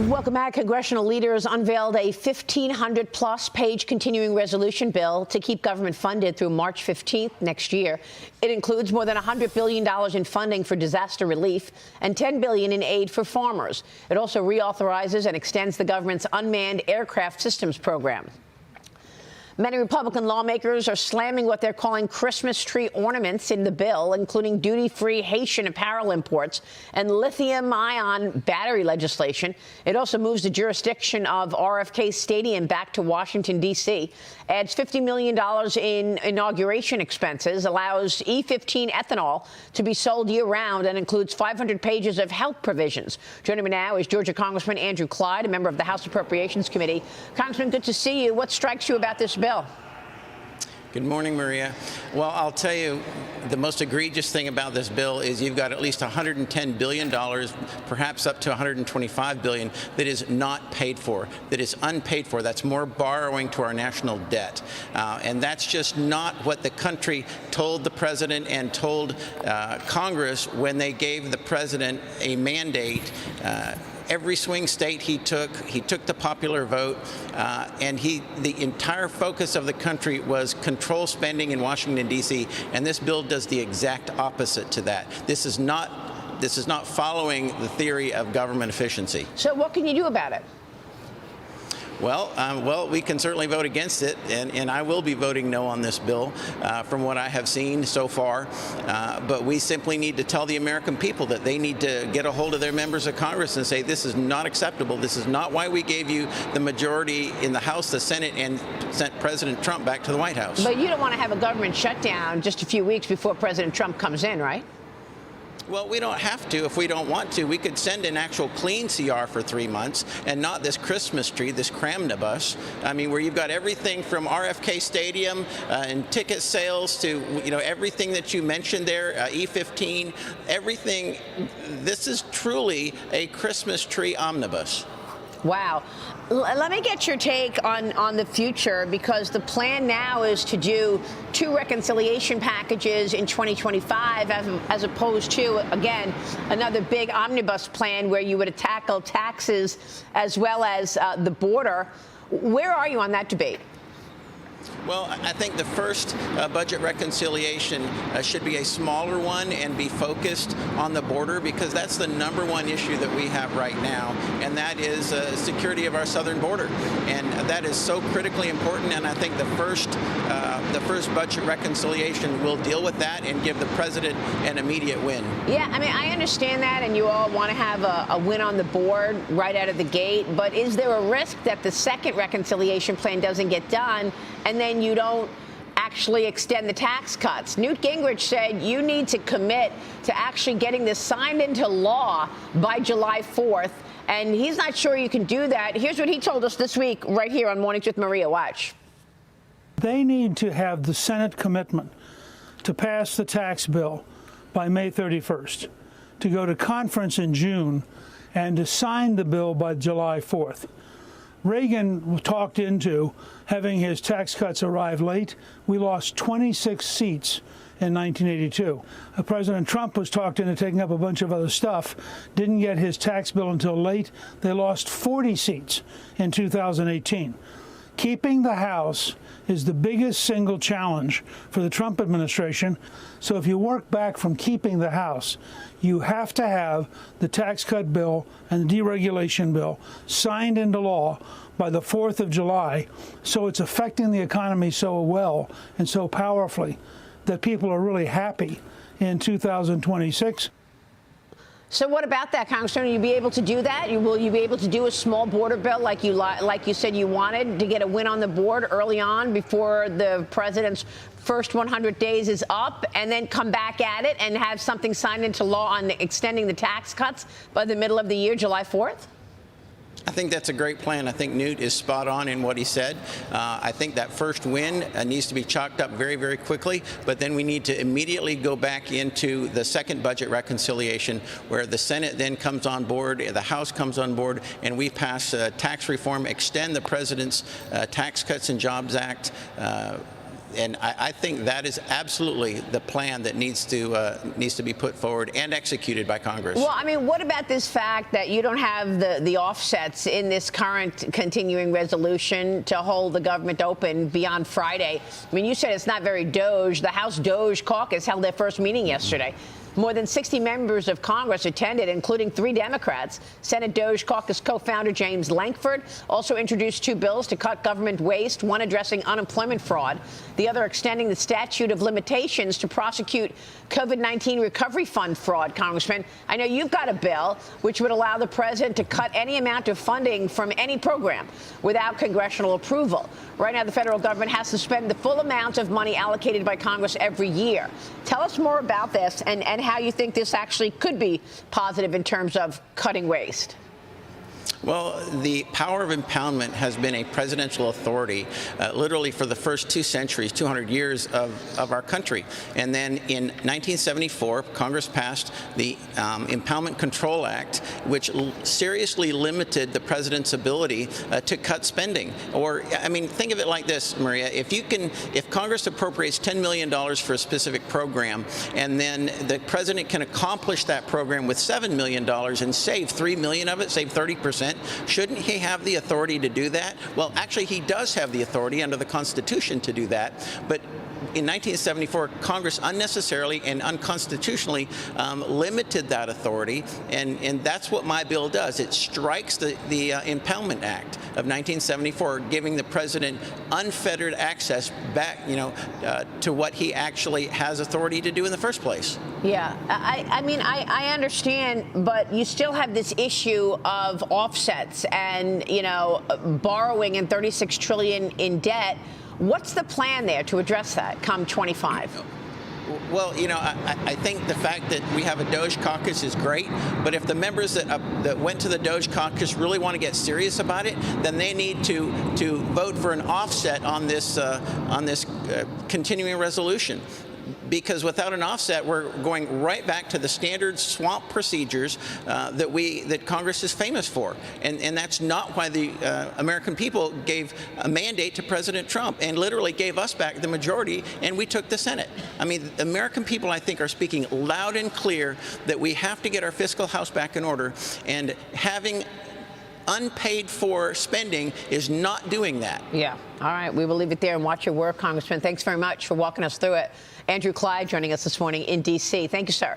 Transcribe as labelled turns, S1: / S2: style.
S1: Welcome back. Congressional leaders unveiled a 1,500-plus page continuing resolution bill to keep government funded through March 15th next year. It includes more than $100 billion in funding for disaster relief and $10 billion in aid for farmers. It also reauthorizes and extends the government's unmanned aircraft systems program. Many Republican lawmakers are slamming what they're calling Christmas tree ornaments in the bill, including duty-free Haitian apparel imports and lithium-ion battery legislation. It also moves the jurisdiction of RFK Stadium back to Washington, D.C., adds $50 million in inauguration expenses, allows E15 ethanol to be sold year-round, and includes 500 pages of health provisions. Joining me now is Georgia Congressman Andrew Clyde, a member of the House Appropriations Committee. Congressman, good to see you. What strikes you about this bill?
S2: Good morning, Maria. Well, I'll tell you, the most egregious thing about this bill is you've got at least $110 billion, perhaps up to $125 billion, that is not paid for, that is unpaid for. That's more borrowing to our national debt. And that's just not what the country told the president and told Congress when they gave the president a mandate. Every swing state he took the popular vote, and the entire focus of the country was control spending in Washington, D.C., and this bill does the exact opposite to that. This is not following the theory of government efficiency.
S1: So what can you do about it?
S2: Well, we can certainly vote against it, and I will be voting no on this bill from what I have seen so far. But we simply need to tell the American people that they need to get a hold of their members of Congress and say this is not acceptable. This is not why we gave you the majority in the House, the Senate, and sent President Trump back to the White House.
S1: But you don't want to have a government shutdown just a few weeks before President Trump comes in, right?
S2: Well, we don't have to if we don't want to. We could send an actual clean CR for 3 months and not this Christmas tree, this cramnibus. I mean, where you've got everything from RFK Stadium and ticket sales to, everything that you mentioned there, E15, everything. This is truly a Christmas tree omnibus.
S1: Wow. Let me get your take on the future, because the plan now is to do 2 reconciliation packages in 2025 as opposed to, again, another big omnibus plan where you would tackle taxes as well as the border. Where are you on that debate?
S2: Well, I think the first budget reconciliation should be a smaller one and be focused on the border, because that's the #1 issue that we have right now, and that is security of our southern border. And that is so critically important, and I think the first budget reconciliation will deal with that and give the president an immediate win.
S1: Yeah, I mean, I understand that, and you all want to have a win on the board right out of the gate, but is there a risk that the second reconciliation plan doesn't get done and then you don't actually extend the tax cuts? Newt Gingrich said you need to commit to actually getting this signed into law by July 4th, and he's not sure you can do that. Here's what he told us this week right here on Mornings with Maria. Watch.
S3: They need to have the Senate commitment to pass the tax bill by May 31st, to go to conference in June, and to sign the bill by July 4th. Reagan talked into having his tax cuts arrive late. We lost 26 seats in 1982. President Trump was talked into taking up a bunch of other stuff, didn't get his tax bill until late. They lost 40 seats in 2018. Keeping the House is the biggest single challenge for the Trump administration. So if you work back from keeping the House, you have to have the tax cut bill and the deregulation bill signed into law by the 4th of July, so it's affecting the economy so well and so powerfully that people are really happy in 2026.
S1: So what about that, Congressman? Will you be able to do that? Will you be able to do a small border bill like you said you wanted, to get a win on the board early on before the president's first 100 days is up, and then come back at it and have something signed into law on extending the tax cuts by the middle of the year, July 4th?
S2: I think that's a great plan. I think Newt is spot on in what he said. I think that first win needs to be chalked up very, very quickly, but then we need to immediately go back into the second budget reconciliation, where the Senate then comes on board, the House comes on board, and we pass tax reform, extend the president's Tax Cuts and Jobs Act, I think that is absolutely the plan that needs to be put forward and executed by Congress.
S1: Well, I mean, what about this fact that you don't have the offsets in this current continuing resolution to hold the government open beyond Friday? I mean, you said it's not very Doge. The House Doge caucus held their first meeting yesterday. More than 60 members of Congress attended, including 3 Democrats. Senate Doge Caucus co-founder James Lankford also introduced 2 bills to cut government waste, one addressing unemployment fraud, the other extending the statute of limitations to prosecute COVID-19 recovery fund fraud. Congressman, I know you've got a bill which would allow the president to cut any amount of funding from any program without congressional approval. Right now, the federal government has to spend the full amount of money allocated by Congress every year. Tell us more about this and how you think this actually could be positive in terms of cutting waste.
S2: Well, the power of impoundment has been a presidential authority literally for the first 2 centuries, 200 years of our country. And then in 1974, Congress passed the Impoundment Control Act, which seriously limited the president's ability to cut spending. Or, I mean, think of it like this, Maria. If Congress appropriates $10 million for a specific program, and then the president can accomplish that program with $7 million and save $3 million of it, save 30%, shouldn't he have the authority to do that? Well, actually, he does have the authority under the Constitution to do that. But in 1974, Congress unnecessarily and unconstitutionally limited that authority, and that's what my bill does. It strikes the Impoundment Act of 1974, giving the president unfettered access back, to what he actually has authority to do in the first place.
S1: Yeah, I mean, I understand, but you still have this issue of offsets and, borrowing and $36 trillion in debt. What's the plan there to address that come 25?
S2: Well, I think the fact that we have a Doge caucus is great, but if the members that went to the Doge caucus really want to get serious about it, then they need to vote for an offset on this continuing resolution. Because without an offset, we're going right back to the standard swamp procedures that Congress is famous for, and that's not why the American people gave a mandate to President Trump and literally gave us back the majority, and we took the Senate. I mean, the American people, I think, are speaking loud and clear that we have to get our fiscal house back in order, and having unpaid for spending is not doing that.
S1: Yeah. All right. We will leave it there and watch your work, Congressman. Thanks very much for walking us through it. Andrew Clyde joining us this morning in D.C. Thank you, sir.